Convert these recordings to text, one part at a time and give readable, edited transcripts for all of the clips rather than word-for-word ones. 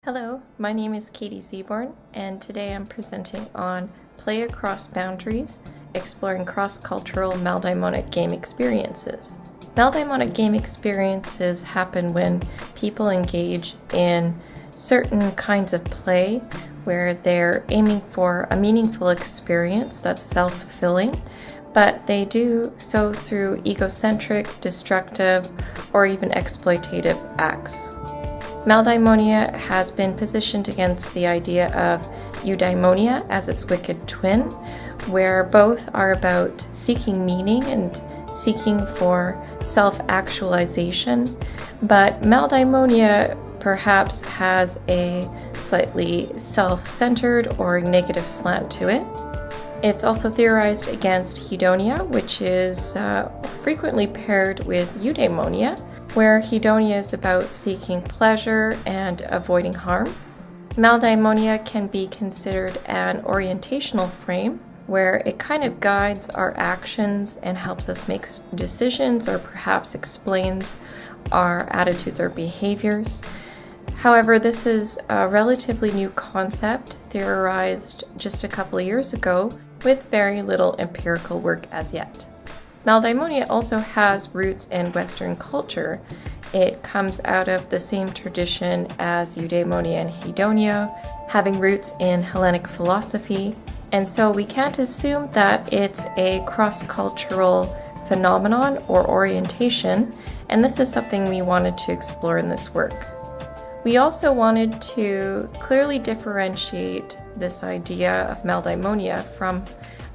Hello, my name is Katie Seaborn, and today I'm presenting on Play Across Boundaries, exploring cross-cultural maldaimonic game experiences. Maldaimonic game experiences happen when people engage in certain kinds of play where they're aiming for a meaningful experience that's self-fulfilling, but they do so through egocentric, destructive, or even exploitative acts. Maldaimonia has been positioned against the idea of eudaimonia as its wicked twin, where both are about seeking meaning and seeking for self-actualization, but maldaimonia perhaps has a slightly self-centered or negative slant to it. It's also theorized against hedonia, which is frequently paired with eudaimonia, where hedonia is about seeking pleasure and avoiding harm. Maldaimonia can be considered an orientational frame, where it kind of guides our actions and helps us make decisions or perhaps explains our attitudes or behaviors. However, this is a relatively new concept theorized just a couple of years ago with very little empirical work as yet. Maldaimonia also has roots in Western culture. It comes out of the same tradition as eudaimonia and hedonia, having roots in Hellenic philosophy, and so we can't assume that it's a cross-cultural phenomenon or orientation, and this is something we wanted to explore in this work. We also wanted to clearly differentiate this idea of maldaimonia from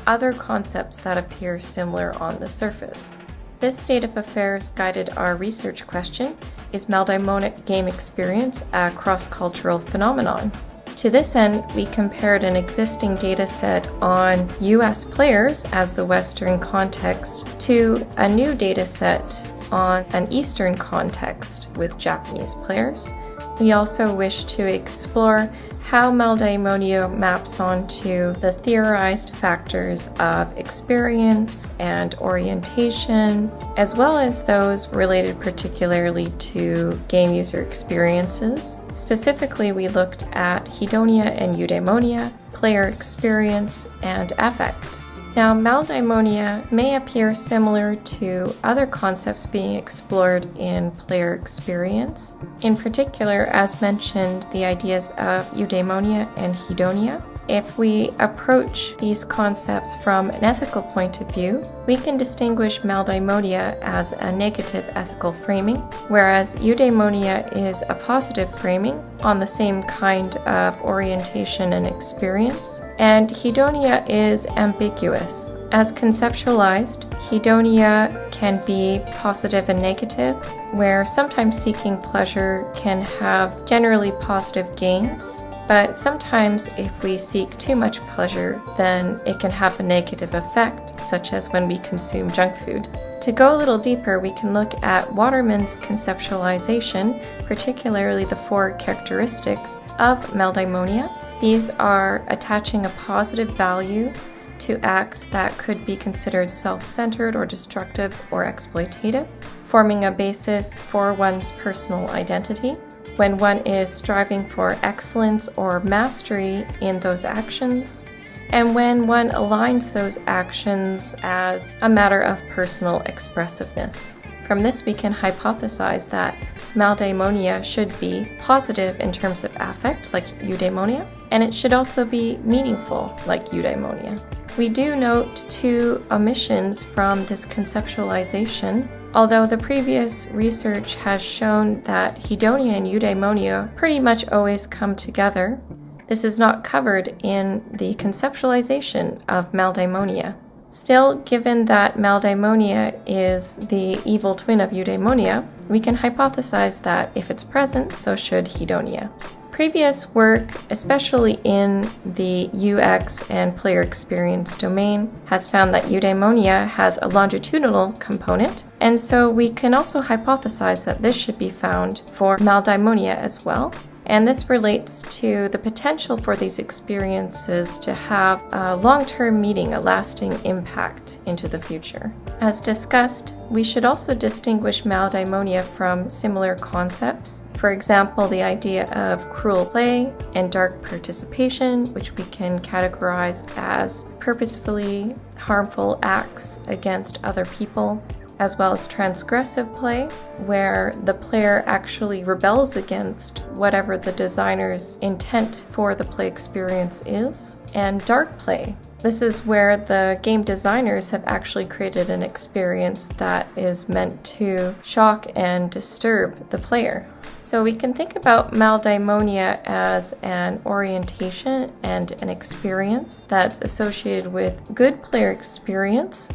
other concepts that appear similar on the surface. This state of affairs guided our research question: is maldaimonic game experience a cross-cultural phenomenon? To this end, we compared an existing data set on US players as the Western context to a new data set on an Eastern context with Japanese players. We also wish to explore how maldaimonia maps onto the theorized factors of experience and orientation, as well as those related particularly to game user experiences. Specifically, we looked at hedonia and eudaimonia, player experience, and affect. Now, maldaimonia may appear similar to other concepts being explored in player experience. In particular, as mentioned, the ideas of eudaimonia and hedonia. If we approach these concepts from an ethical point of view, we can distinguish maldaimonia as a negative ethical framing, whereas eudaimonia is a positive framing on the same kind of orientation and experience. And hedonia is ambiguous. As conceptualized, hedonia can be positive and negative, where sometimes seeking pleasure can have generally positive gains. But sometimes if we seek too much pleasure, then it can have a negative effect, such as when we consume junk food. To go a little deeper, we can look at Waterman's conceptualization, particularly the 4 characteristics of maldaimonia. These are attaching a positive value to acts that could be considered self-centered or destructive or exploitative, forming a basis for one's personal identity, when one is striving for excellence or mastery in those actions, and when one aligns those actions as a matter of personal expressiveness. From this, we can hypothesize that maldaimonia should be positive in terms of affect, like eudaimonia, and it should also be meaningful, like eudaimonia. We do note 2 omissions from this conceptualization. Although the previous research has shown that hedonia and eudaimonia pretty much always come together, this is not covered in the conceptualization of maldaimonia. Still, given that maldaimonia is the evil twin of eudaimonia, we can hypothesize that if it's present, so should hedonia. Previous work, especially in the UX and player experience domain, has found that eudaimonia has a longitudinal component, and so we can also hypothesize that this should be found for maldaimonia as well. And this relates to the potential for these experiences to have a long-term meaning, a lasting impact into the future. As discussed, we should also distinguish maldaimonia from similar concepts. For example, the idea of cruel play and dark participation, which we can categorize as purposefully harmful acts against other people, as well as transgressive play, where the player actually rebels against whatever the designer's intent for the play experience is, and dark play. This is where the game designers have actually created an experience that is meant to shock and disturb the player. So we can think about maldaimonia as an orientation and an experience that's associated with good player experience,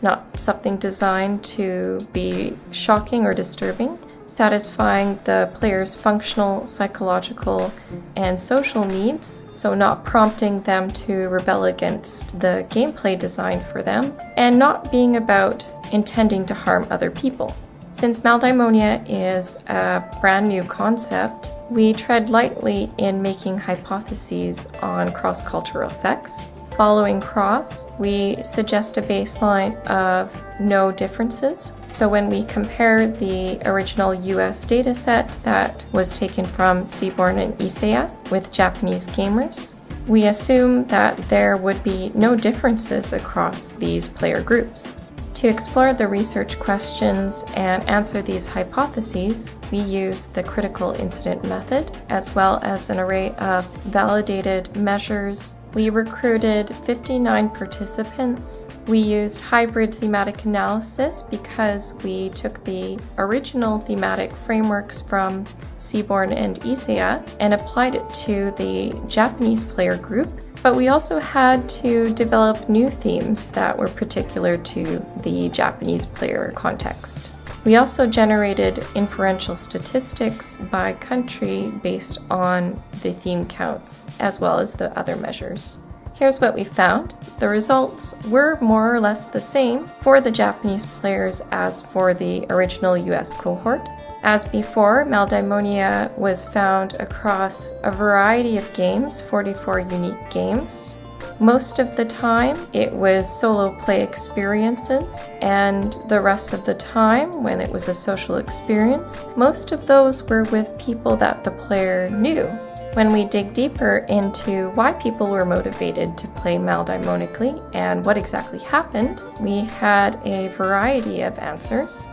not something designed to be shocking or disturbing, satisfying the player's functional, psychological, and social needs, so not prompting them to rebel against the gameplay designed for them, and not being about intending to harm other people. Since maldaimonia is a brand new concept, we tread lightly in making hypotheses on cross-cultural effects. Following cross, we suggest a baseline of no differences. So when we compare the original US dataset that was taken from Seaborn and Iseya with Japanese gamers, we assume that there would be no differences across these player groups. To explore the research questions and answer these hypotheses, we use the critical incident method, as well as an array of validated measures. We recruited 59 participants. We used hybrid thematic analysis because we took the original thematic frameworks from Seaborn and Iseya and applied it to the Japanese player group. But we also had to develop new themes that were particular to the Japanese player context. We also generated inferential statistics by country based on the theme counts, as well as the other measures. Here's what we found. The results were more or less the same for the Japanese players as for the original US cohort. As before, maldaimonia was found across a variety of games, 44 unique games. Most of the time, it was solo play experiences, and the rest of the time, when it was a social experience, most of those were with people that the player knew. When we dig deeper into why people were motivated to play maldaimonically and what exactly happened, we had a variety of answers.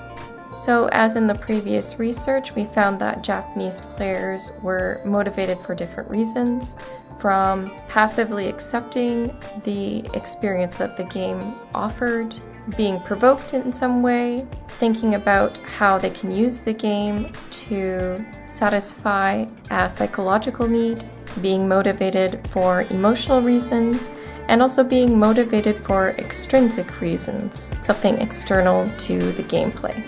So, as in the previous research, we found that Japanese players were motivated for different reasons, from passively accepting the experience that the game offered, being provoked in some way, thinking about how they can use the game to satisfy a psychological need, being motivated for emotional reasons, and also being motivated for extrinsic reasons, something external to the gameplay.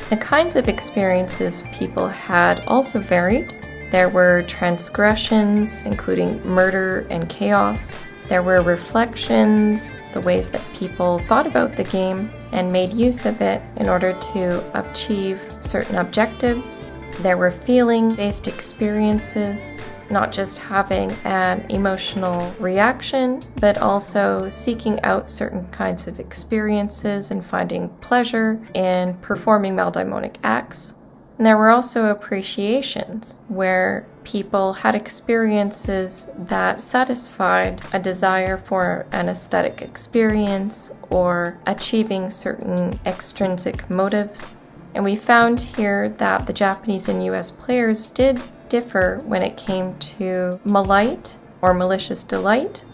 The kinds of experiences people had also varied. There were transgressions, including murder and chaos. There were reflections, the ways that people thought about the game and made use of it in order to achieve certain objectives. There were feeling-based experiences, not just having an emotional reaction, but also seeking out certain kinds of experiences and finding pleasure in performing maldaimonic acts. And there were also appreciations, where people had experiences that satisfied a desire for an aesthetic experience or achieving certain extrinsic motives. And we found here that the Japanese and US players did differ when it came to malite or malicious delight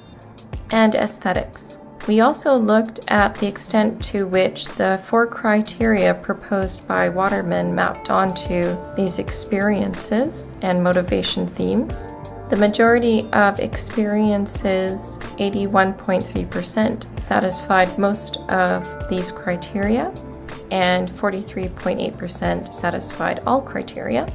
and aesthetics. We also looked at the extent to which the 4 criteria proposed by Waterman mapped onto these experiences and motivation themes. The majority of experiences, 81.3%, satisfied most of these criteria, and 43.8% satisfied all criteria.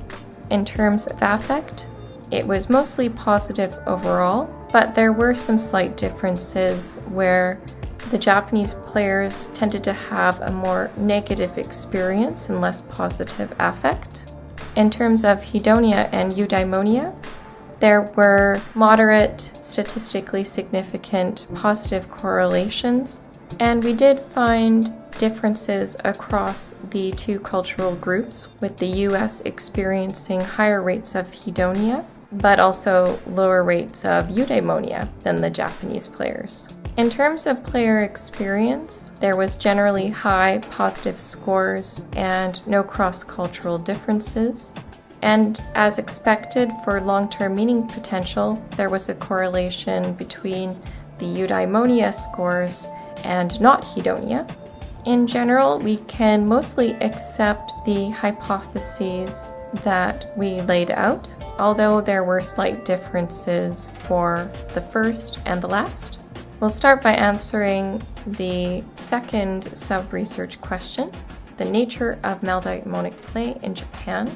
In terms of affect, it was mostly positive overall, but there were some slight differences where the Japanese players tended to have a more negative experience and less positive affect. In terms of hedonia and eudaimonia, there were moderate, statistically significant positive correlations, and we did find differences across the two cultural groups, with the US experiencing higher rates of hedonia, but also lower rates of eudaimonia than the Japanese players. In terms of player experience, there was generally high positive scores and no cross-cultural differences. And as expected for long-term meaning potential, there was a correlation between the eudaimonia scores and not hedonia. In general, we can mostly accept the hypotheses that we laid out, although there were slight differences for the first and the last. We'll start by answering the second sub-research question, the nature of maldaimonic play in Japan.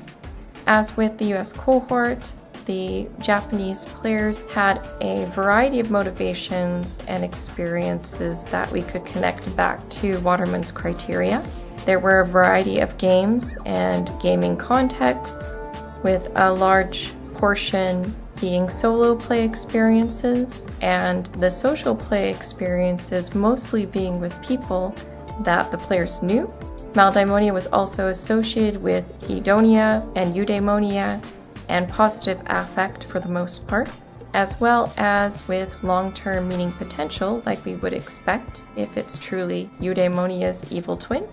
As with the US cohort, the Japanese players had a variety of motivations and experiences that we could connect back to Waterman's criteria. There were a variety of games and gaming contexts, with a large portion being solo play experiences and the social play experiences mostly being with people that the players knew. Maldaimonia was also associated with hedonia and eudaimonia and positive affect for the most part, as well as with long-term meaning potential like we would expect if it's truly eudaimonia's evil twin.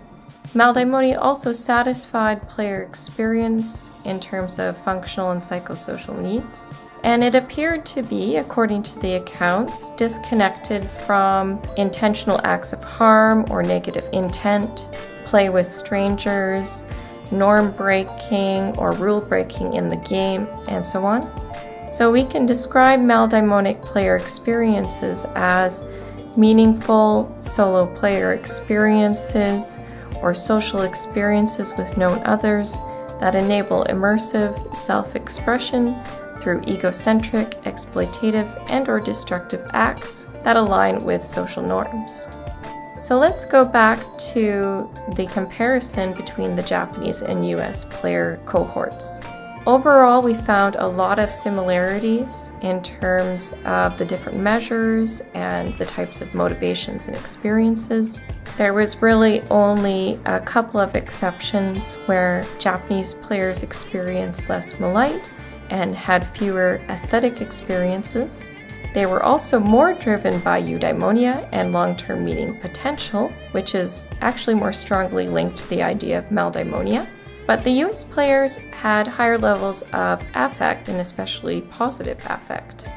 Maldaimonia also satisfied player experience in terms of functional and psychosocial needs, and it appeared to be, according to the accounts, disconnected from intentional acts of harm or negative intent, play with strangers, norm breaking or rule breaking in the game, and so on. So we can describe maldaimonic player experiences as meaningful solo player experiences or social experiences with known others that enable immersive self-expression through egocentric, exploitative, and/or destructive acts that align with social norms. So let's go back to the comparison between the Japanese and US player cohorts. Overall, we found a lot of similarities in terms of the different measures and the types of motivations and experiences. There was really only a couple of exceptions where Japanese players experienced less malite and had fewer aesthetic experiences. They were also more driven by eudaimonia and long-term meaning potential, which is actually more strongly linked to the idea of maldaimonia. But the US players had higher levels of affect, and especially positive affect.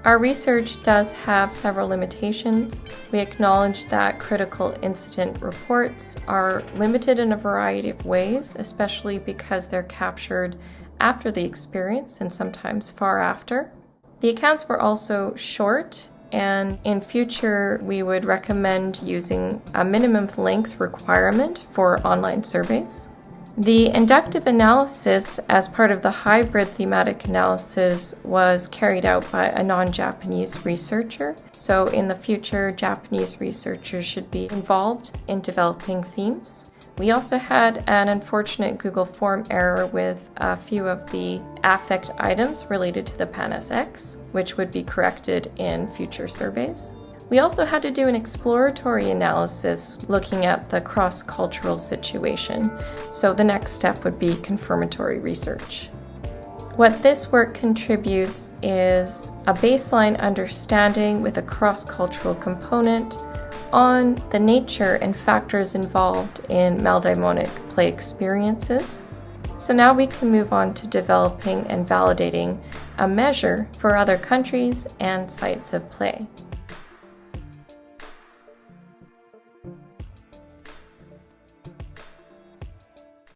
Our research does have several limitations. We acknowledge that critical incident reports are limited in a variety of ways, especially because they're captured after the experience and sometimes far after. The accounts were also short, and in future we would recommend using a minimum length requirement for online surveys. The inductive analysis as part of the hybrid thematic analysis was carried out by a non-Japanese researcher, so in the future Japanese researchers should be involved in developing themes. We also had an unfortunate Google form error with a few of the affect items related to the PAN-SX, which would be corrected in future surveys. We also had to do an exploratory analysis looking at the cross-cultural situation, so the next step would be confirmatory research. What this work contributes is a baseline understanding with a cross-cultural component on the nature and factors involved in maldaimonic play experiences. So now we can move on to developing and validating a measure for other countries and sites of play.